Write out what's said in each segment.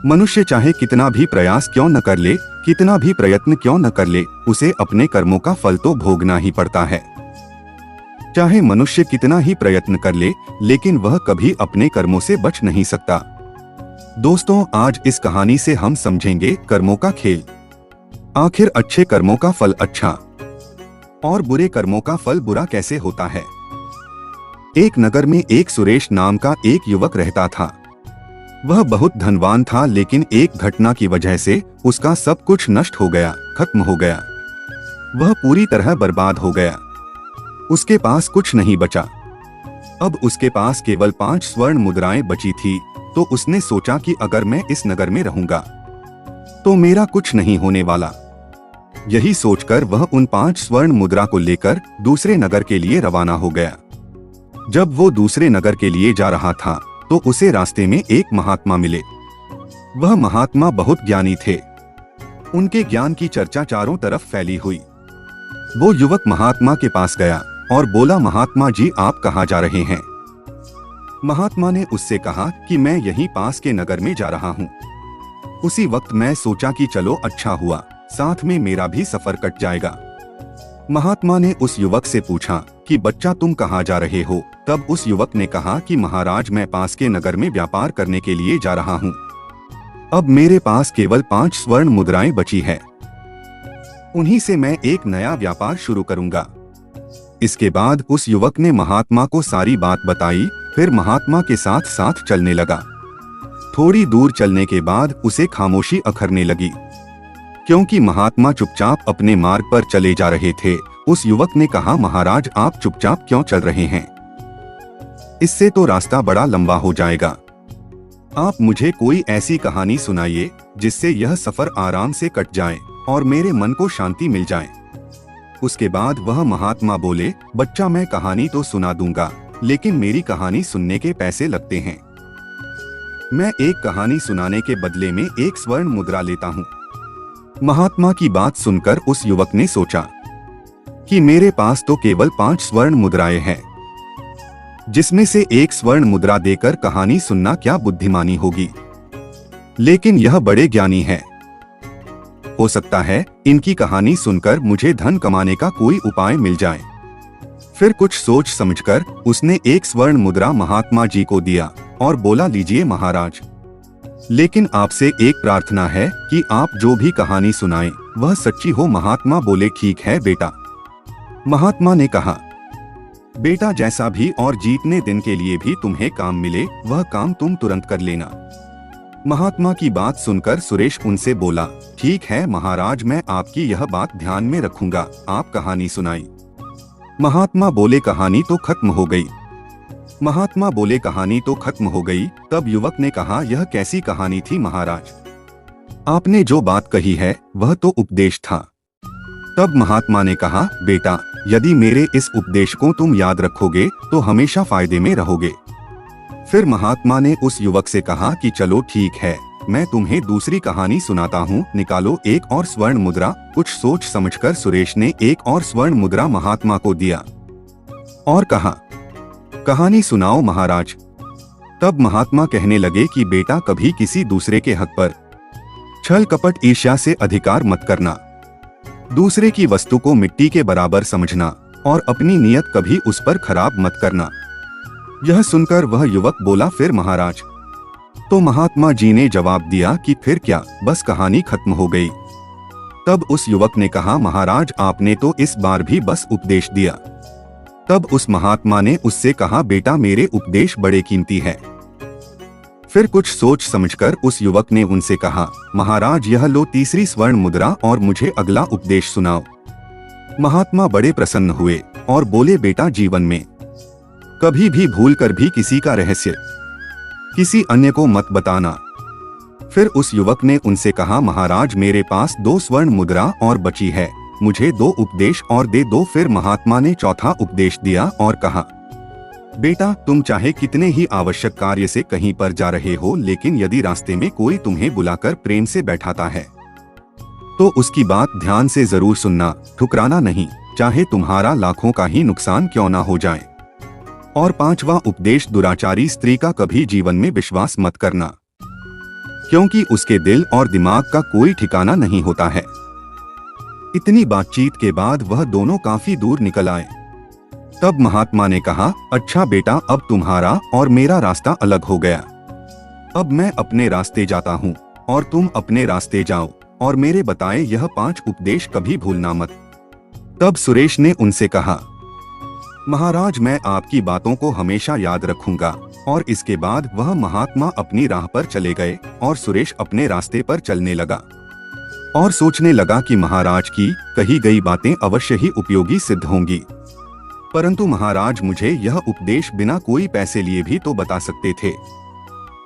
मनुष्य चाहे कितना भी प्रयास क्यों न कर ले, कितना भी प्रयत्न क्यों न कर ले, उसे अपने कर्मों का फल तो भोगना ही पड़ता है। चाहे मनुष्य कितना ही प्रयत्न कर ले, लेकिन वह कभी अपने कर्मों से बच नहीं सकता। दोस्तों, आज इस कहानी से हम समझेंगे कर्मों का खेल। आखिर अच्छे कर्मों का फल अच्छा और बुरे कर्मों का फल बुरा कैसे होता है। एक नगर में एक सुरेश नाम का एक युवक रहता था। वह बहुत धनवान था, लेकिन एक घटना की वजह से उसका सब कुछ नष्ट हो गया, खत्म हो गया। वह पूरी तरह बर्बाद हो गया। उसके पास कुछ नहीं बचा। अब उसके पास केवल 5 स्वर्ण मुद्राएं बची थी, तो उसने सोचा कि अगर मैं इस नगर में रहूंगा तो मेरा कुछ नहीं होने वाला। यही सोचकर वह उन 5 स्वर्ण मुद्रा को लेकर दूसरे नगर के लिए रवाना हो गया। जब वो दूसरे नगर के लिए जा रहा था तो उसे रास्ते में एक महात्मा मिले। वह महात्मा बहुत ज्ञानी थे। उनके ज्ञान की चर्चा चारों तरफ फैली हुई। वो युवक महात्मा के पास गया और बोला, महात्मा जी, आप कहाँ जा रहे हैं? महात्मा ने उससे कहा कि मैं यहीं पास के नगर में जा रहा हूँ। उसी वक्त मैं सोचा कि चलो अच्छा हुआ, साथ में मेरा भी सफर कट जाएगा। महात्मा ने उस युवक से पूछा कि बच्चा, तुम कहाँ जा रहे हो? तब उस युवक ने कहा कि महाराज, मैं पास के नगर में व्यापार करने के लिए जा रहा हूँ। अब मेरे पास केवल 5 स्वर्ण मुद्राएं बची है। उन्हीं से मैं एक नया व्यापार शुरू करूंगा। इसके बाद उस युवक ने महात्मा को सारी बात बताई। फिर महात्मा के साथ साथ चलने लगा। थोड़ी दूर चलने के बाद उसे खामोशी अखरने लगी, क्योंकि महात्मा चुपचाप अपने मार्ग पर चले जा रहे थे। उस युवक ने कहा, महाराज, आप चुपचाप क्यों चल रहे हैं? इससे तो रास्ता बड़ा लंबा हो जाएगा। आप मुझे कोई ऐसी कहानी सुनाइए जिससे यह सफर आराम से कट जाए और मेरे मन को शांति मिल जाए। उसके बाद वह महात्मा बोले, बच्चा, मैं कहानी तो सुना दूंगा, लेकिन मेरी कहानी सुनने के पैसे लगते हैं। मैं एक कहानी सुनाने के बदले में 1 स्वर्ण मुद्रा लेता हूँ। महात्मा की बात सुनकर उस युवक ने सोचा कि मेरे पास तो केवल 5 स्वर्ण मुद्राएं हैं, जिसमें से 1 स्वर्ण मुद्रा देकर कहानी सुनना क्या बुद्धिमानी होगी। लेकिन यह बड़े ज्ञानी है, हो सकता है इनकी कहानी सुनकर मुझे धन कमाने का कोई उपाय मिल जाए। फिर कुछ सोच समझकर उसने 1 स्वर्ण मुद्रा महात्मा जी को दिया और बोला, लीजिए महाराज, लेकिन आपसे एक प्रार्थना है कि आप जो भी कहानी सुनाएं वह सच्ची हो। महात्मा बोले, ठीक है बेटा। महात्मा ने कहा, बेटा, जैसा भी और जीतने दिन के लिए भी तुम्हें काम मिले वह काम तुम तुरंत कर लेना। महात्मा की बात सुनकर सुरेश उनसे बोला, ठीक है महाराज, मैं आपकी यह बात ध्यान में रखूंगा। आप कहानी सुनाई। महात्मा बोले, कहानी तो खत्म हो गई। महात्मा बोले, कहानी तो खत्म हो गई। तब युवक ने कहा, यह कैसी कहानी थी महाराज? आपने जो बात कही है वह तो उपदेश था। तब महात्मा ने कहा, बेटा, यदि मेरे इस उपदेश को तुम याद रखोगे तो हमेशा फायदे में रहोगे। फिर महात्मा ने उस युवक से कहा कि चलो ठीक है, मैं तुम्हें दूसरी कहानी सुनाता हूँ, निकालो 1 और स्वर्ण मुद्रा। कुछ सोच समझकर सुरेश ने 1 और स्वर्ण मुद्रा महात्मा को दिया और कहा, कहानी सुनाओ महाराज। तब महात्मा कहने लगे कि बेटा, कभी किसी दूसरे के हक पर छल कपट ईर्ष्या से अधिकार मत करना। दूसरे की वस्तु को मिट्टी के बराबर समझना और अपनी नीयत कभी उस पर खराब मत करना। यह सुनकर वह युवक बोला, फिर महाराज? तो महात्मा जी ने जवाब दिया कि फिर क्या, बस कहानी खत्म हो गई। तब उस युवक ने कहा, महाराज, आपने तो इस बार भी बस उपदेश दिया। तब उस महात्मा ने उससे कहा, बेटा, मेरे उपदेश बड़े कीमती है। फिर कुछ सोच समझकर उस युवक ने उनसे कहा, महाराज, यह लो तीसरी स्वर्ण मुद्रा और मुझे अगला उपदेश सुनाओ। महात्मा बड़े प्रसन्न हुए और बोले, बेटा, जीवन में कभी भी भूल कर भी किसी का रहस्य किसी अन्य को मत बताना। फिर उस युवक ने उनसे कहा, महाराज, मेरे पास 2 स्वर्ण मुद्रा और बची है, मुझे 2 उपदेश और दे दो। फिर महात्मा ने चौथा उपदेश दिया और कहा, बेटा, तुम चाहे कितने ही आवश्यक कार्य से कहीं पर जा रहे हो, लेकिन यदि रास्ते में कोई तुम्हें बुलाकर प्रेम से बैठाता है तो उसकी बात ध्यान से जरूर सुनना, ठुकराना नहीं, चाहे तुम्हारा लाखों का ही नुकसान क्यों ना हो जाए। और 5वां उपदेश, दुराचारी स्त्री का कभी जीवन में विश्वास मत करना। क्योंकि उसके दिल और दिमाग का कोई ठिकाना नहीं होता है। इतनी बातचीत के बाद वह दोनों काफी दूर निकल आए। तब महात्मा ने कहा, अच्छा बेटा, अब तुम्हारा और मेरा रास्ता अलग हो गया। अब मैं अपने रास्ते जाता हूँ और तुम अपने रास्ते जाओ, और मेरे बताए यह 5 उपदेश कभी भूलना मत। तब सुरेश ने उनसे कहा, महाराज, मैं आपकी बातों को हमेशा याद रखूंगा। और इसके बाद वह महात्मा अपनी राह पर चले गए और सुरेश अपने रास्ते पर चलने लगा और सोचने लगा कि महाराज की कही गई बातें अवश्य ही उपयोगी सिद्ध होंगी। परंतु महाराज मुझे यह उपदेश बिना कोई पैसे लिए भी तो बता सकते थे।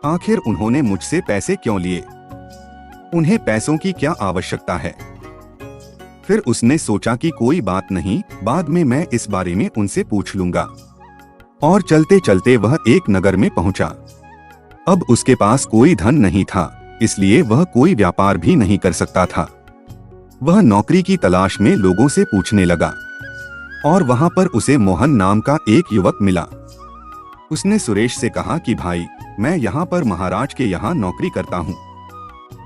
आखिर उन्होंने मुझसे पैसे क्यों लिए? उन्हें पैसों की क्या आवश्यकता है? फिर उसने सोचा कि कोई बात नहीं, बाद में मैं इस बारे में उनसे पूछ लूंगा। और चलते चलते वह एक नगर में पहुंचा। अब उसके पास कोई धन नहीं था, इसलिए वह कोई व्यापार भी नहीं कर सकता था। वह नौकरी की तलाश में लोगों से पूछने लगा और वहां पर उसे मोहन नाम का एक युवक मिला। उसने सुरेश से कहा कि भाई, मैं यहाँ पर महाराज के यहाँ नौकरी करता हूँ।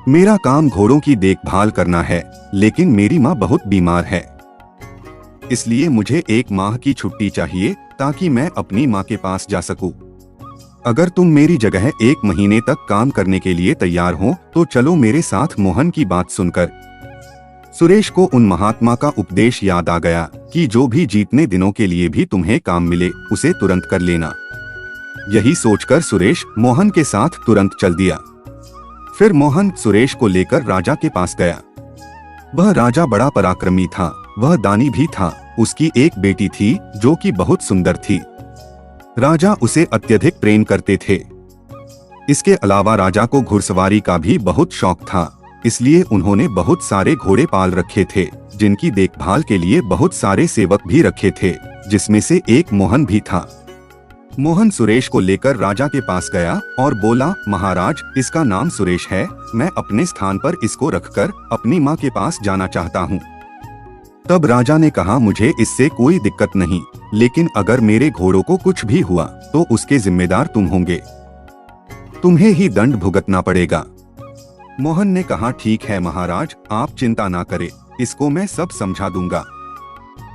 मेरा काम घोड़ों की देखभाल करना है, लेकिन मेरी माँ बहुत बीमार है, इसलिए मुझे 1 माह की छुट्टी चाहिए ताकि मैं अपनी माँ के पास जा सकूं। अगर तुम मेरी जगह 1 महीने तक काम करने के लिए तैयार हो तो चलो मेरे साथ। मोहन की बात सुनकर सुरेश को उन महात्मा का उपदेश याद आ गया कि जो भी जितने दिनों के लिए भी तुम्हें काम मिले उसे तुरंत कर लेना। यही सोचकर सुरेश मोहन के साथ तुरंत चल दिया। फिर मोहन सुरेश को लेकर राजा के पास गया। वह राजा बड़ा पराक्रमी था, वह दानी भी था। उसकी एक बेटी थी जो कि बहुत सुंदर थी। राजा उसे अत्यधिक प्रेम करते थे। इसके अलावा राजा को घुड़सवारी का भी बहुत शौक था, इसलिए उन्होंने बहुत सारे घोड़े पाल रखे थे, जिनकी देखभाल के लिए बहुत सारे सेवक भी रखे थे, जिसमें से एक मोहन भी था। मोहन सुरेश को लेकर राजा के पास गया और बोला, महाराज, इसका नाम सुरेश है। मैं अपने स्थान पर इसको रखकर अपनी माँ के पास जाना चाहता हूँ। तब राजा ने कहा, मुझे इससे कोई दिक्कत नहीं, लेकिन अगर मेरे घोड़ों को कुछ भी हुआ तो उसके जिम्मेदार तुम होंगे, तुम्हें ही दंड भुगतना पड़ेगा। मोहन ने कहा, ठीक है महाराज, आप चिंता ना करें, इसको मैं सब समझा दूंगा।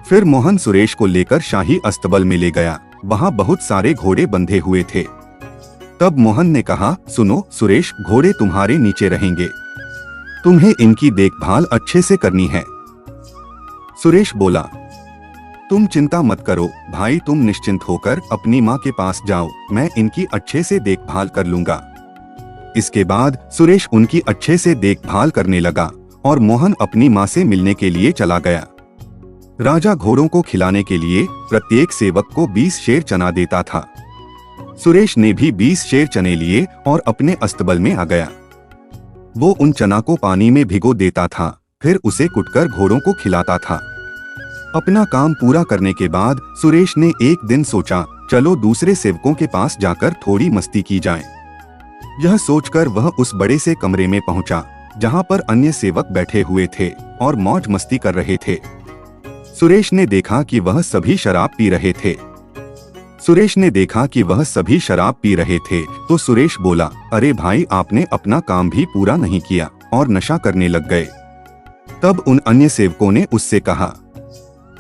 फिर मोहन सुरेश को लेकर शाही अस्तबल में ले गया। वहाँ बहुत सारे घोड़े बंधे हुए थे। तब मोहन ने कहा, सुनो सुरेश, घोड़े तुम्हारे नीचे रहेंगे, तुम्हें इनकी देखभाल अच्छे से करनी है। सुरेश बोला, तुम चिंता मत करो भाई, तुम निश्चिंत होकर अपनी माँ के पास जाओ, मैं इनकी अच्छे से देखभाल कर लूंगा। इसके बाद सुरेश उनकी अच्छे से देखभाल करने लगा और मोहन अपनी माँ से मिलने के लिए चला गया। राजा घोड़ों को खिलाने के लिए प्रत्येक सेवक को 20 शेर चना देता था। सुरेश ने भी 20 शेर चने लिए और अपने अस्तबल में आ गया। वो उन चना को पानी में भिगो देता था, फिर उसे कुटकर घोड़ों को खिलाता था। अपना काम पूरा करने के बाद सुरेश ने एक दिन सोचा, चलो दूसरे सेवकों के पास जाकर थोड़ी मस्ती की जाए। यह सोचकर वह उस बड़े से कमरे में पहुंचा जहां पर अन्य सेवक बैठे हुए थे और मौज मस्ती कर रहे थे। सुरेश ने देखा कि वह सभी शराब पी रहे थे। तो सुरेश बोला, अरे भाई, आपने अपना काम भी पूरा नहीं किया और नशा करने लग गए। तब उन अन्य सेवकों ने उससे कहा,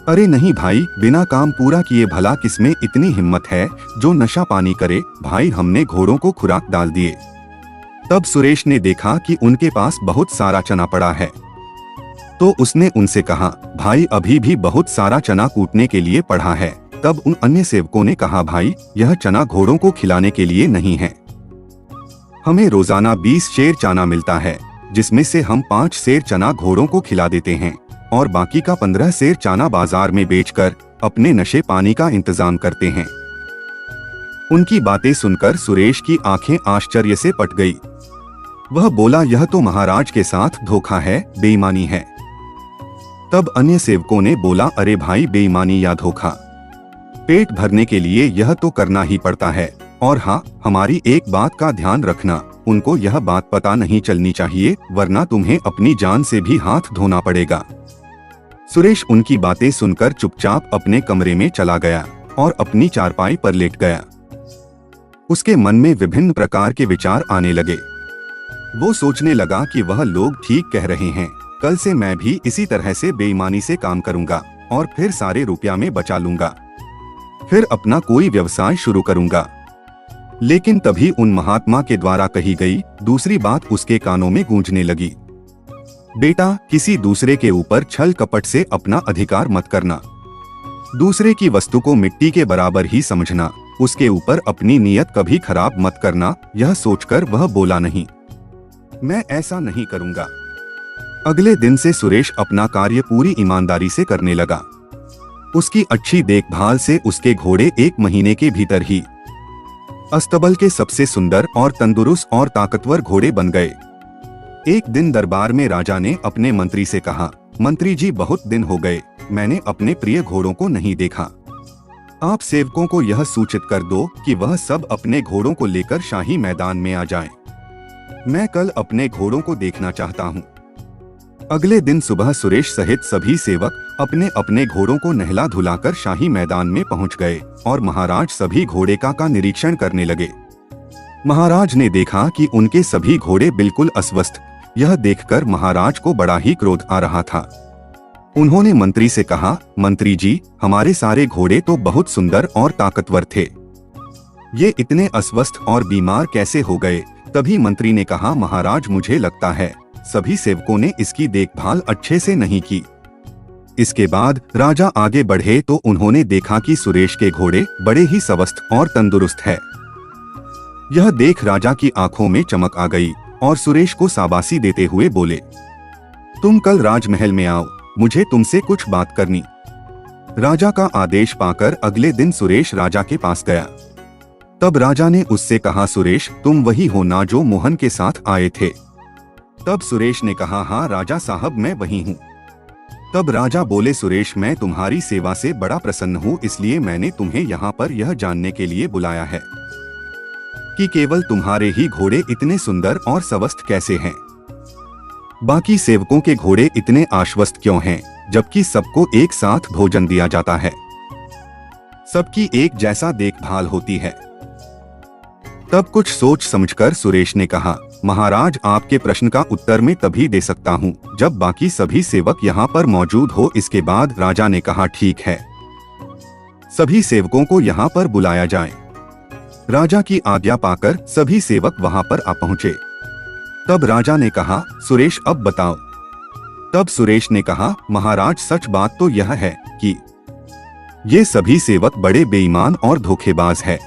अरे नहीं भाई, बिना काम पूरा किए भला किसमें इतनी हिम्मत है जो नशा पानी करे। भाई, हमने घोड़ों को खुराक डाल दिए। तब सुरेश ने देखा कि उनके पास बहुत सारा चना पड़ा है, तो उसने उनसे कहा, भाई, अभी भी बहुत सारा चना कूटने के लिए पड़ा है। तब उन अन्य सेवकों ने कहा, भाई, यह चना घोड़ों को खिलाने के लिए नहीं है, हमें रोजाना 20 शेर चना मिलता है, जिसमें से हम 5 शेर चना घोड़ों को खिला देते हैं और बाकी का 15 शेर चना बाजार में बेचकर अपने नशे पानी का इंतजाम करते हैं। उनकी बातें सुनकर सुरेश की आंखें आश्चर्य से पट गई। वह बोला, यह तो महाराज के साथ धोखा है, बेईमानी है। तब अन्य सेवकों ने बोला, अरे भाई, बेईमानी या धोखा, पेट भरने के लिए यह तो करना ही पड़ता है। और हाँ, हमारी एक बात का ध्यान रखना, उनको यह बात पता नहीं चलनी चाहिए, वरना तुम्हें अपनी जान से भी हाथ धोना पड़ेगा। सुरेश उनकी बातें सुनकर चुपचाप अपने कमरे में चला गया और अपनी चारपाई पर लेट गया। उसके मन में विभिन्न प्रकार के विचार आने लगे। वो सोचने लगा कि वह लोग ठीक कह रहे हैं, कल से मैं भी इसी तरह से बेईमानी से काम करूंगा और फिर सारे रुपया में बचा लूंगा, फिर अपना कोई व्यवसाय शुरू करूंगा। लेकिन तभी उन महात्मा के द्वारा कही गई दूसरी बात उसके कानों में गूंजने लगी। बेटा, किसी दूसरे के ऊपर छल कपट से अपना अधिकार मत करना। दूसरे की वस्तु को मिट्टी के बराबर ही समझना, उसके ऊपर अपनी नीयत कभी खराब मत करना। यह सोचकर वह बोला, नहीं, मैं ऐसा नहीं करूंगा। अगले दिन से सुरेश अपना कार्य पूरी ईमानदारी से करने लगा। उसकी अच्छी देखभाल से उसके घोड़े 1 महीने के भीतर ही अस्तबल के सबसे सुंदर और तंदुरुस्त और ताकतवर घोड़े बन गए। एक दिन दरबार में राजा ने अपने मंत्री से कहा, मंत्री जी, बहुत दिन हो गए मैंने अपने प्रिय घोड़ों को नहीं देखा। आप सेवकों को यह सूचित कर दो कि वह सब अपने घोड़ों को लेकर शाही मैदान में आ जाएं। मैं कल अपने घोड़ों को देखना चाहता हूँ। अगले दिन सुबह सुरेश सहित सभी सेवक अपने अपने घोड़ों को नहला धुलाकर शाही मैदान में पहुँच गए और महाराज सभी घोड़े का निरीक्षण करने लगे। महाराज ने देखा कि उनके सभी घोड़े बिल्कुल अस्वस्थ। यह देखकर महाराज को बड़ा ही क्रोध आ रहा था। उन्होंने मंत्री से कहा, मंत्री जी, हमारे सारे घोड़े तो बहुत सुंदर और ताकतवर थे, ये इतने अस्वस्थ और बीमार कैसे हो गए? तभी मंत्री ने कहा, महाराज, मुझे लगता है सभी सेवकों ने इसकी देखभाल अच्छे से नहीं की। इसके बाद राजा आगे बढ़े तो उन्होंने देखा कि सुरेश के घोड़े बड़े ही स्वस्थ और तंदुरुस्त है। यह देख राजा की आंखों में चमक आ गई और सुरेश को शाबाशी देते हुए बोले, तुम कल राजमहल में आओ, मुझे तुमसे कुछ बात करनी। राजा का आदेश पाकर अगले दिन सुरेश राजा के पास गया। तब राजा ने उससे कहा, सुरेश, तुम वही हो ना जो मोहन के साथ आए थे? तब सुरेश ने कहा, हाँ राजा साहब, मैं वही हूँ। तब राजा बोले, सुरेश, मैं तुम्हारी सेवा से बड़ा प्रसन्न हूँ, इसलिए मैंने तुम्हें यहाँ पर यह जानने के लिए बुलाया है कि केवल तुम्हारे ही घोड़े इतने सुंदर और स्वस्थ कैसे हैं? बाकी सेवकों के घोड़े इतने आश्वस्त क्यों हैं, जबकि सबको एक साथ भोजन दिया जाता है, सबकी एक जैसा देखभाल होती है? तब कुछ सोच समझकर सुरेश ने कहा, महाराज, आपके प्रश्न का उत्तर मैं तभी दे सकता हूँ जब बाकी सभी सेवक यहाँ पर मौजूद हो। इसके बाद राजा ने कहा, ठीक है, सभी सेवकों को यहाँ पर बुलाया जाए। राजा की आज्ञा पाकर सभी सेवक वहाँ पर आ पहुँचे। तब राजा ने कहा, सुरेश, अब बताओ। तब सुरेश ने कहा, महाराज, सच बात तो यह है कि ये सभी सेवक बड़े बेईमान और धोखेबाज है।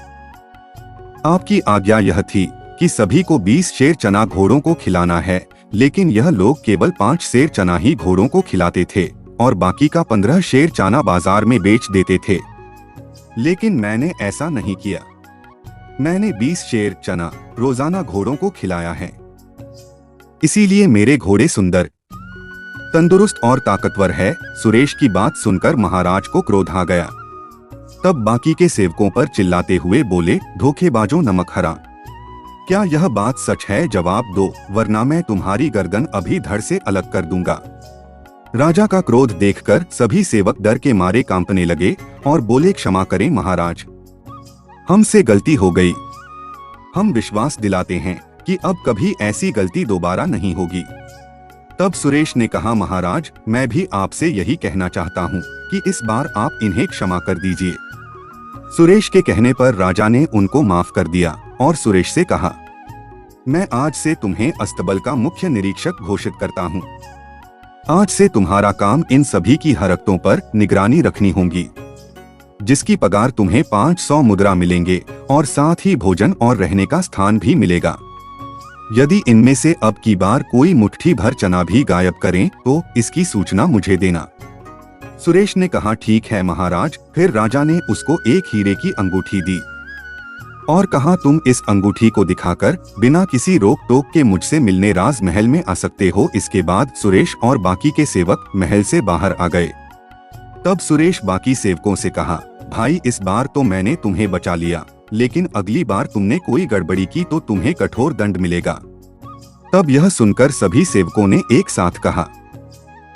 आपकी आज्ञा यह थी कि सभी को 20 सेर चना घोड़ों को खिलाना है, लेकिन यह लोग केवल 5 सेर चना ही घोड़ों को खिलाते थे और बाकी का 15 सेर चना बाजार में बेच देते थे। लेकिन मैंने ऐसा नहीं किया। मैंने 20 सेर चना रोजाना घोड़ों को खिलाया है, इसीलिए मेरे घोड़े सुंदर, तंदुरुस्त और ताकतवर है। सुरेश की बात सुनकर महाराज को क्रोध आ गया। तब बाकी के सेवकों पर चिल्लाते हुए बोले, धोखेबाजों, नमक हराम, क्या यह बात सच है? जवाब दो, वरना मैं तुम्हारी गर्दन अभी धड़ से अलग कर दूंगा। राजा का क्रोध देखकर सभी सेवक डर के मारे कांपने लगे और बोले, क्षमा करें महाराज, हमसे गलती हो गई। हम विश्वास दिलाते हैं कि अब कभी ऐसी गलती दोबारा नहीं होगी। तब सुरेश ने कहा, महाराज, मैं भी आपसे यही कहना चाहता हूँ कि इस बार आप इन्हें क्षमा कर दीजिए। सुरेश के कहने पर राजा ने उनको माफ कर दिया और सुरेश से कहा, मैं आज से तुम्हें अस्तबल का मुख्य निरीक्षक घोषित करता हूँ। आज से तुम्हारा काम इन सभी की हरकतों पर निगरानी रखनी होगी, जिसकी पगार तुम्हें 500 मुद्रा मिलेंगे और साथ ही भोजन और रहने का स्थान भी मिलेगा। यदि इनमें से अब की बार कोई मुट्ठी भर चना भी गायब करें तो इसकी सूचना मुझे देना। सुरेश ने कहा, ठीक है महाराज। फिर राजा ने उसको एक हीरे की अंगूठी दी और कहा, तुम इस अंगूठी को दिखाकर बिना किसी रोक टोक के मुझसे मिलने राजमहल में आ सकते हो। इसके बाद सुरेश और बाकी के सेवक महल से बाहर आ गए। तब सुरेश बाकी सेवकों से कहा, भाई, इस बार तो मैंने तुम्हें बचा लिया, लेकिन अगली बार तुमने कोई गड़बड़ी की तो तुम्हें कठोर दंड मिलेगा। तब यह सुनकर सभी सेवकों ने एक साथ कहा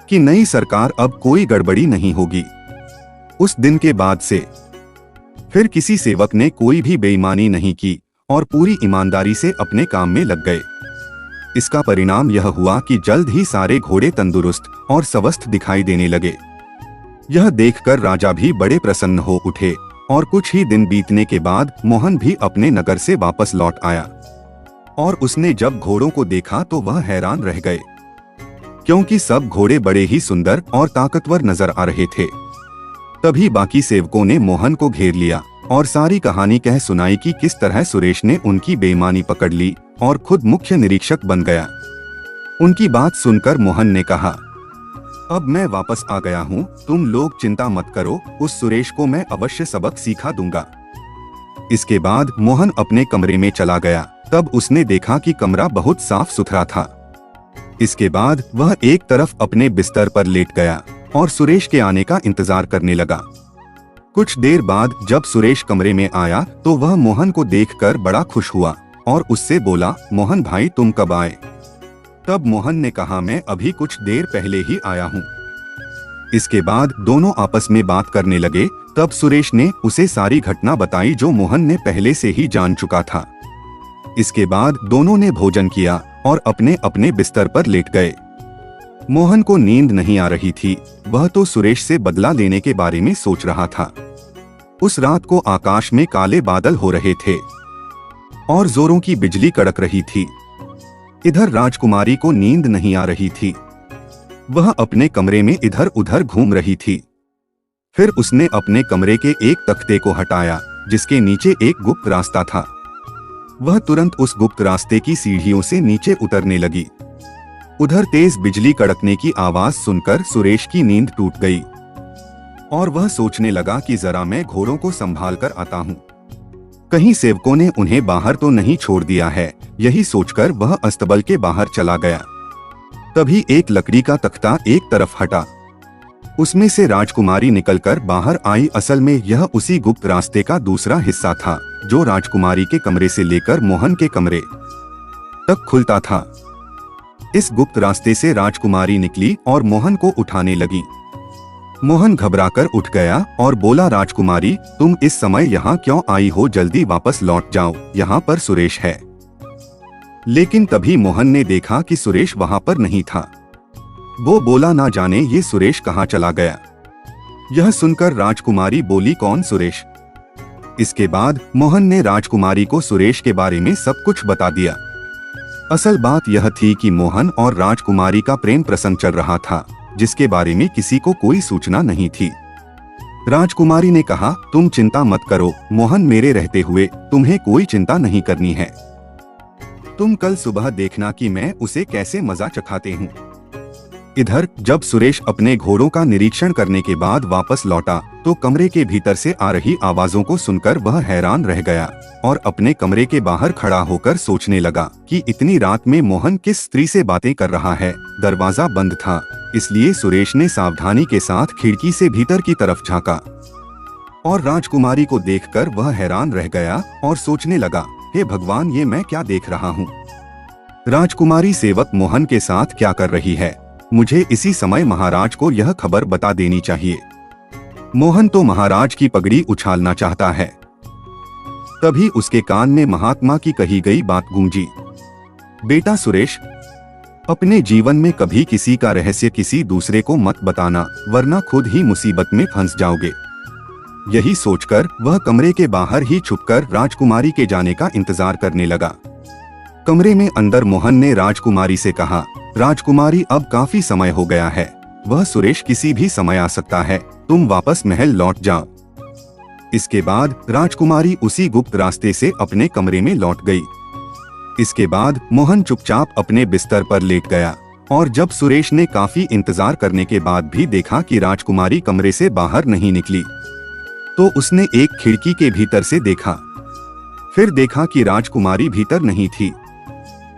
कि नई सरकार, अब कोई गड़बड़ी नहीं होगी। उस दिन के बाद से फिर किसी सेवक ने कोई भी बेईमानी नहीं की और पूरी ईमानदारी से अपने काम में लग गए। इसका परिणाम यह हुआ कि जल्द ही सारे घोड़े तंदुरुस्त और स्वस्थ दिखाई देने लगे। यह देखकर राजा भी बड़े प्रसन्न हो उठे और कुछ ही दिन बीतने के बाद मोहन भी अपने नगर से वापस लौट आया और उसने जब घोड़ों को देखा तो वह हैरान रह गए, क्योंकि सब घोड़े बड़े ही सुंदर और ताकतवर नजर आ रहे थे। तभी बाकी सेवकों ने मोहन को घेर लिया और सारी कहानी कह सुनाई कि किस तरह सुरेश ने उनकी बेईमानी पकड़ ली और खुद मुख्य निरीक्षक बन गया। उनकी बात सुनकर मोहन ने कहा, अब मैं वापस आ गया हूँ, तुम लोग चिंता मत करो, उस सुरेश को मैं अवश्य सबक सिखा दूंगा। इसके बाद मोहन अपने कमरे में चला गया। तब उसने देखा कि कमरा बहुत साफ सुथरा था। इसके बाद वह एक तरफ अपने बिस्तर पर लेट गया और सुरेश के आने का इंतजार करने लगा। कुछ देर बाद जब सुरेश कमरे में आया तो वह मोहन को देखकर बड़ा खुश हुआ और उससे बोला, मोहन भाई तुम कब आए? तब मोहन ने कहा, मैं अभी कुछ देर पहले ही आया हूँ। इसके बाद दोनों आपस में बात करने लगे। तब सुरेश ने उसे सारी घटना बताई जो मोहन ने पहले से ही जान चुका था। इसके बाद दोनों ने भोजन किया और अपने अपने बिस्तर पर लेट गए। मोहन को नींद नहीं आ रही थी, वह तो सुरेश से बदला लेने के बारे में सोच रहा था। उस रात को आकाश में काले बादल हो रहे थे और जोरों की बिजली कड़क रही थी। इधर राजकुमारी को नींद नहीं आ रही थी, वह अपने कमरे में इधर उधर घूम रही थी। फिर उसने अपने कमरे के एक तख्ते को हटाया जिसके नीचे एक गुप्त रास्ता था। वह तुरंत उस गुप्त रास्ते की सीढ़ियों से नीचे उतरने लगी। उधर तेज बिजली कड़कने की आवाज सुनकर सुरेश की नींद टूट गई और वह सोचने लगा कि जरा मैं घोड़ों को संभाल कर आता हूँ, कहीं सेवकों ने उन्हें बाहर तो नहीं छोड़ दिया है। यही सोचकर वह अस्तबल के बाहर चला गया। तभी एक लकड़ी का तख्ता एक तरफ हटा, उसमें से राजकुमारी निकलकर बाहर आई। असल में यह उसी गुप्त रास्ते का दूसरा हिस्सा था जो राजकुमारी के कमरे से लेकर मोहन के कमरे तक खुलता था। इस गुप्त रास्ते से राजकुमारी निकली और मोहन को उठाने लगी। मोहन घबराकर उठ गया और बोला, राजकुमारी तुम इस समय यहाँ क्यों आई हो? जल्दी वापस लौट जाओ, यहाँ पर सुरेश है। लेकिन तभी मोहन ने देखा कि सुरेश वहाँ पर नहीं था। वो बोला, ना जाने ये सुरेश कहाँ चला गया। यह सुनकर राजकुमारी बोली, कौन सुरेश? इसके बाद मोहन ने राजकुमारी को सुरेश के बारे में सब कुछ बता दिया। असल बात यह थी कि मोहन और राजकुमारी का प्रेम प्रसंग चल रहा था जिसके बारे में किसी को कोई सूचना नहीं थी। राजकुमारी ने कहा, तुम चिंता मत करो मोहन, मेरे रहते हुए तुम्हें कोई चिंता नहीं करनी है। तुम कल सुबह देखना कि मैं उसे कैसे मजा चखाते हूँ। इधर जब सुरेश अपने घोड़ों का निरीक्षण करने के बाद वापस लौटा तो कमरे के भीतर से आ रही आवाजों को सुनकर वह हैरान रह गया और अपने कमरे के बाहर खड़ा होकर सोचने लगा कि इतनी रात में मोहन किस स्त्री से बातें कर रहा है। दरवाजा बंद था, इसलिए सुरेश ने सावधानी के साथ खिड़की से भीतर की तरफ झांका और राजकुमारी को देखकर वह हैरान रह गया और सोचने लगा, हे भगवान, ये मैं क्या देख रहा हूँ? राजकुमारी सेवक मोहन के साथ क्या कर रही है? मुझे इसी समय महाराज को यह खबर बता देनी चाहिए। मोहन तो महाराज की पगड़ी उछालना चाहता है। तभी उसके कान में महात्मा की कही गई बात गूंजी, बेटा सुरेश, अपने जीवन में कभी किसी का रहस्य किसी दूसरे को मत बताना, वरना खुद ही मुसीबत में फंस जाओगे। यही सोचकर वह कमरे के बाहर ही छुपकर राजकुमारी के जाने का इंतजार करने लगा। कमरे में अंदर मोहन ने राजकुमारी से कहा, राजकुमारी, अब काफी समय हो गया है, वह सुरेश किसी भी समय आ सकता है, तुम वापस महल लौट जाओ। इसके बाद राजकुमारी उसी गुप्त रास्ते से अपने कमरे में लौट गई। इसके बाद मोहन चुपचाप अपने बिस्तर पर लेट गया और जब सुरेश ने काफी इंतजार करने के बाद भी देखा कि राजकुमारी कमरे से बाहर नहीं निकली तो उसने एक खिड़की के भीतर से देखा। फिर देखा कि राजकुमारी भीतर नहीं थी।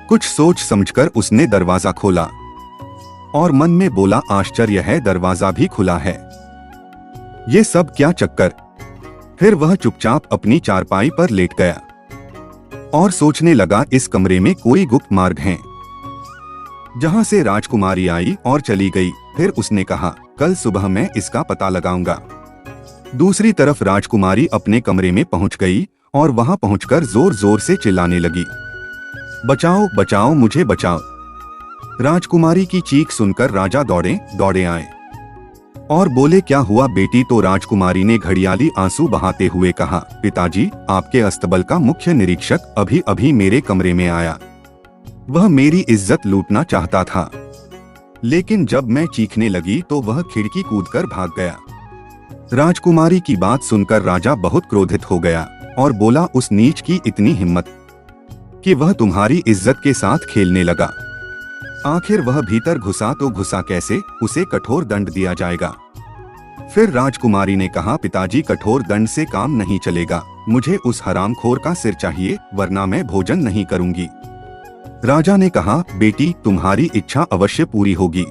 कुछ सोच समझकर उसने दरवाजा खोला और मन में बोला, आश्चर्य है, दरवाजा भी खुला है, ये सब क्या चक्कर। फिर वह चुपचाप अपनी चारपाई पर लेट गया और सोचने लगा, इस कमरे में कोई गुप्त मार्ग है जहां से राजकुमारी आई और चली गई। फिर उसने कहा, कल सुबह मैं इसका पता लगाऊंगा। दूसरी तरफ राजकुमारी अपने कमरे में पहुंच गई और वहां पहुंचकर जोर जोर से चिल्लाने लगी, बचाओ बचाओ मुझे बचाओ। राजकुमारी की चीख सुनकर राजा दौड़े दौड़े आए और बोले, क्या हुआ बेटी? तो राजकुमारी ने घड़ियाली आंसू बहाते हुए कहा, पिताजी, आपके अस्तबल का मुख्य निरीक्षक अभी अभी मेरे कमरे में आया। वह मेरी इज्जत लूटना चाहता था, लेकिन जब मैं चीखने लगी तो वह खिड़की कूदकर भाग गया। राजकुमारी की बात सुनकर राजा बहुत क्रोधित हो गया और बोला, उस नीच की इतनी हिम्मत कि वह तुम्हारी इज्जत के साथ खेलने लगा। आखिर वह भीतर घुसा तो घुसा कैसे? उसे कठोर दंड दिया जाएगा। फिर राजकुमारी ने कहा, पिताजी, कठोर दंड से काम नहीं चलेगा। मुझे उस हरामखोर का सिर चाहिए, वरना मैं भोजन नहीं करूंगी। राजा ने कहा, बेटी, तुम्हारी इच्छा अवश्य पूरी होगी।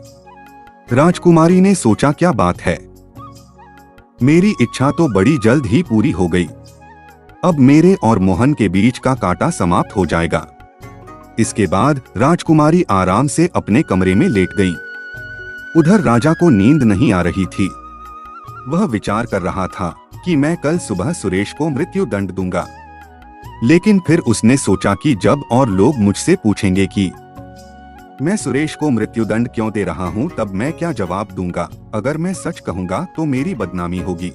राजकुमारी ने सोचा, क्या बात है, मेरी इच्छा तो बड़ी जल्द ही पूरी हो गई। अब मेरे और मोहन के बीच का कांटा समाप्त हो जाएगा। इसके बाद राजकुमारी आराम से अपने कमरे में लेट गई। उधर राजा को नींद नहीं आ रही थी। वह विचार कर रहा था कि मैं कल सुबह सुरेश को मृत्यु दंड दूंगा। लेकिन फिर उसने सोचा कि जब और लोग मुझसे पूछेंगे कि मैं सुरेश को मृत्युदंड क्यों दे रहा हूं, तब मैं क्या जवाब दूंगा? अगर मैं सच कहूंगा तो मेरी बदनामी होगी।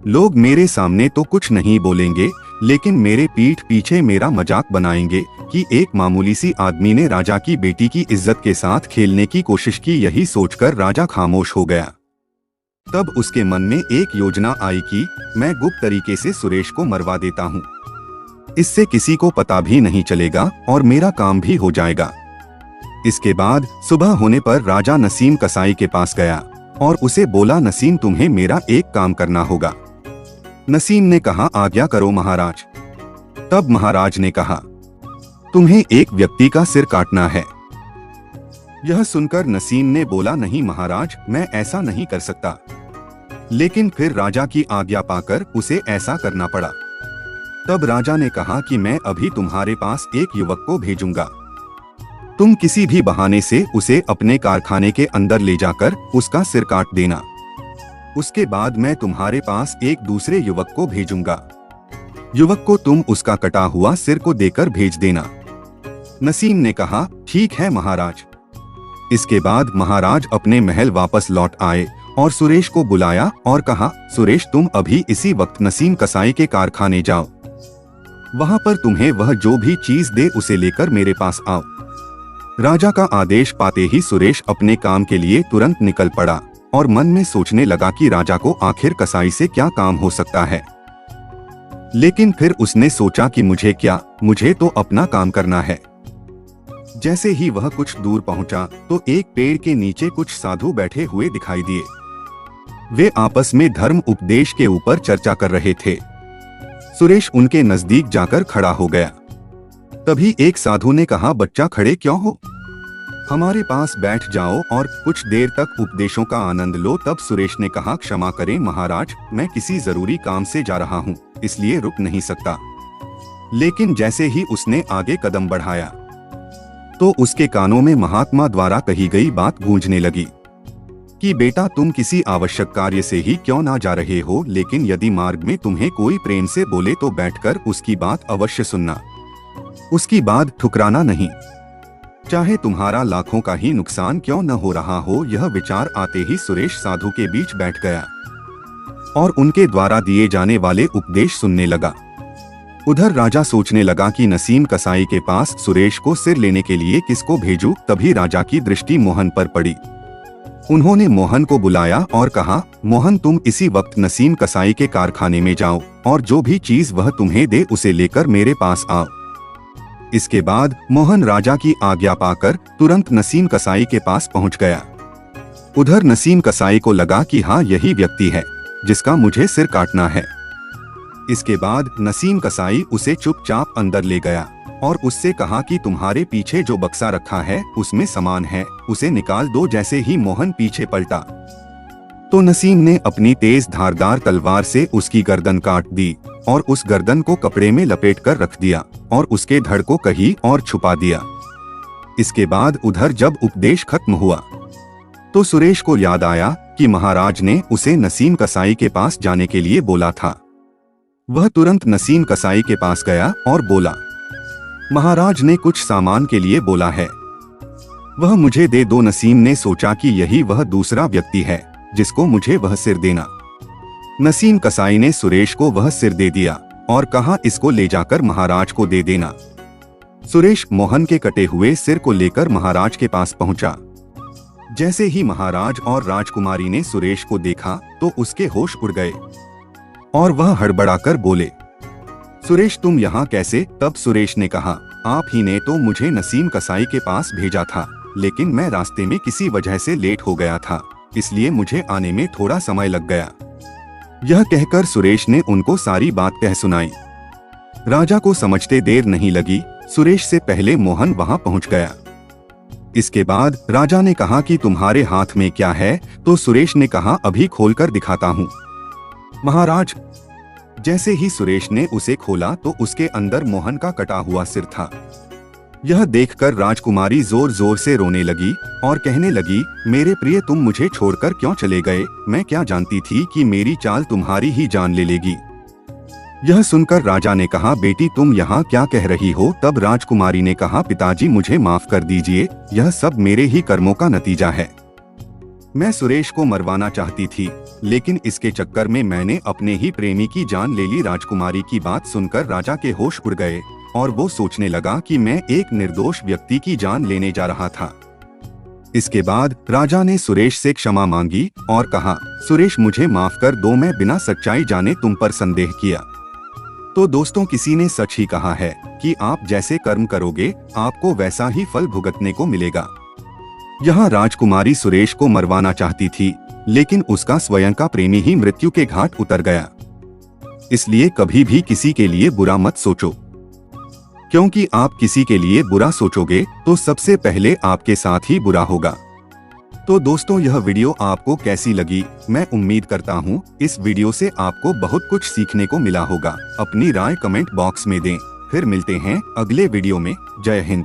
लोग मेरे सामने तो कुछ नहीं बोलेंगे, लेकिन मेरे पीठ पीछे मेरा मजाक बनाएंगे कि एक मामूली सी आदमी ने राजा की बेटी की इज्जत के साथ खेलने की कोशिश की। यही सोचकर राजा खामोश हो गया। तब उसके मन में एक योजना आई कि मैं गुप्त तरीके से सुरेश को मरवा देता हूँ। इससे किसी को पता भी नहीं चलेगा और मेरा काम भी हो जाएगा। इसके बाद सुबह होने पर राजा नसीम कसाई के पास गया और उसे बोला, नसीम, तुम्हें मेरा एक काम करना होगा। नसीम ने कहा, आज्ञा करो महाराज। तब महाराज ने कहा, तुम्हें एक व्यक्ति का सिर काटना है। यह सुनकर नसीम ने बोला, नहीं महाराज, मैं ऐसा नहीं कर सकता। लेकिन फिर राजा की आज्ञा पाकर उसे ऐसा करना पड़ा। तब राजा ने कहा कि मैं अभी तुम्हारे पास एक युवक को भेजूंगा। तुम किसी भी बहाने से उसे अपने कारखाने के अंदर ले जाकर उसका सिर काट देना। उसके बाद मैं तुम्हारे पास एक दूसरे युवक को भेजूंगा। युवक को तुम उसका कटा हुआ सिर को देकर भेज देना। नसीम ने कहा, ठीक है महाराज। इसके बाद महाराज अपने महल वापस लौट आए और सुरेश को बुलाया और कहा, सुरेश, तुम अभी इसी वक्त नसीम कसाई के कारखाने जाओ। वहां पर तुम्हें वह जो भी चीज दे उसे लेकर मेरे पास आओ। राजा का आदेश पाते ही सुरेश अपने काम के लिए तुरंत निकल पड़ा और मन में सोचने लगा कि राजा को आखिर कसाई से क्या काम हो सकता है। लेकिन फिर उसने सोचा कि मुझे तो अपना काम करना है। जैसे ही वह कुछ दूर पहुंचा तो एक पेड़ के नीचे कुछ साधु बैठे हुए दिखाई दिए। वे आपस में धर्म उपदेश के ऊपर चर्चा कर रहे थे। सुरेश उनके नजदीक जाकर खड़ा हो गया। तभी एक साधु ने कहा, बच्चा, खड़े क्यों हो? हमारे पास बैठ जाओ और कुछ देर तक उपदेशों का आनंद लो। तब सुरेश ने कहा, क्षमा करें महाराज, मैं किसी जरूरी काम से जा रहा हूँ, इसलिए रुक नहीं सकता। लेकिन जैसे ही उसने आगे कदम बढ़ाया तो उसके कानों में महात्मा द्वारा कही गई बात गूंजने लगी कि बेटा, तुम किसी आवश्यक कार्य से ही क्यों ना जा रहे हो, लेकिन यदि मार्ग में तुम्हें कोई प्रेम से बोले तो बैठकर उसकी बात अवश्य सुनना, उसकी बात ठुकराना नहीं, चाहे तुम्हारा लाखों का ही नुकसान क्यों न हो रहा हो। यह विचार आते ही सुरेश साधु के बीच बैठ गया और उनके द्वारा दिए जाने वाले उपदेश सुनने लगा। उधर राजा सोचने लगा कि नसीम कसाई के पास सुरेश को सिर लेने के लिए किसको भेजूं। तभी राजा की दृष्टि मोहन पर पड़ी। उन्होंने मोहन को बुलाया और कहा, मोहन, तुम इसी वक्त नसीम कसाई के कारखाने में जाओ और जो भी चीज वह तुम्हें दे उसे लेकर मेरे पास आओ। इसके बाद मोहन राजा की आज्ञा पाकर तुरंत नसीम कसाई के पास पहुंच गया। उधर नसीम कसाई को लगा कि हाँ, यही व्यक्ति है जिसका मुझे सिर काटना है। इसके बाद नसीम कसाई उसे चुपचाप अंदर ले गया और उससे कहा कि तुम्हारे पीछे जो बक्सा रखा है उसमें सामान है, उसे निकाल दो। जैसे ही मोहन पीछे पलटा तो नसीम ने अपनी तेज धारदार तलवार से उसकी गर्दन काट दी और उस गर्दन को कपड़े में लपेट कर रख दिया और उसके धड़ को कहीं और छुपा दिया। इसके बाद उधर जब उपदेश खत्म हुआ तो सुरेश को याद आया कि महाराज ने उसे नसीम कसाई के पास जाने के लिए बोला था। वह तुरंत नसीम कसाई के पास गया और बोला, महाराज ने कुछ सामान के लिए बोला है, वह मुझे दे दो। नसीम ने सोचा कि यही वह दूसरा व्यक्ति है जिसको मुझे वह सिर देना। नसीम कसाई ने सुरेश को वह सिर दे दिया और कहा, इसको ले जाकर महाराज को दे देना। सुरेश मोहन के कटे हुए सिर को लेकर महाराज के पास पहुंचा। जैसे ही महाराज और राजकुमारी ने सुरेश को देखा तो उसके होश उड़ गए और वह हड़बड़ाकर बोले, सुरेश तुम यहाँ कैसे? तब सुरेश ने कहा, आप ही ने तो मुझे नसीम कसाई के पास भेजा था, लेकिन मैं रास्ते में किसी वजह से लेट हो गया था, इसलिए मुझे आने में थोड़ा समय लग गया। यह कहकर सुरेश ने उनको सारी बात कह सुनाई। राजा को समझते देर नहीं लगी, सुरेश से पहले मोहन वहां पहुंच गया। इसके बाद राजा ने कहा कि तुम्हारे हाथ में क्या है? तो सुरेश ने कहा, अभी खोलकर दिखाता हूँ महाराज। जैसे ही सुरेश ने उसे खोला तो उसके अंदर मोहन का कटा हुआ सिर था। यह देखकर राजकुमारी जोर जोर से रोने लगी और कहने लगी, मेरे प्रिय तुम मुझे छोड़कर क्यों चले गए? मैं क्या जानती थी कि मेरी चाल तुम्हारी ही जान ले लेगी। यह सुनकर राजा ने कहा, बेटी तुम यहाँ क्या कह रही हो? तब राजकुमारी ने कहा, पिताजी मुझे माफ कर दीजिए, यह सब मेरे ही कर्मों का नतीजा है। मैं सुरेश को मरवाना चाहती थी, लेकिन इसके चक्कर में मैंने अपने ही प्रेमी की जान ले ली। राजकुमारी की बात सुनकर राजा के होश उड़ गए और वो सोचने लगा कि मैं एक निर्दोष व्यक्ति की जान लेने जा रहा था। इसके बाद राजा ने सुरेश से क्षमा मांगी और कहा, सुरेश मुझे माफ कर दो, मैं बिना सच्चाई जाने तुम पर संदेह किया। तो दोस्तों, किसी ने सच ही कहा है कि आप जैसे कर्म करोगे आपको वैसा ही फल भुगतने को मिलेगा। यहाँ राजकुमारी सुरेश को मरवाना चाहती थी, लेकिन उसका स्वयं का प्रेमी ही मृत्यु के घाट उतर गया। इसलिए कभी भी किसी के लिए बुरा मत सोचो, क्योंकि आप किसी के लिए बुरा सोचोगे तो सबसे पहले आपके साथ ही बुरा होगा। तो दोस्तों, यह वीडियो आपको कैसी लगी? मैं उम्मीद करता हूँ इस वीडियो से आपको बहुत कुछ सीखने को मिला होगा। अपनी राय कमेंट बॉक्स में दें। फिर मिलते हैं अगले वीडियो में। जय हिंद।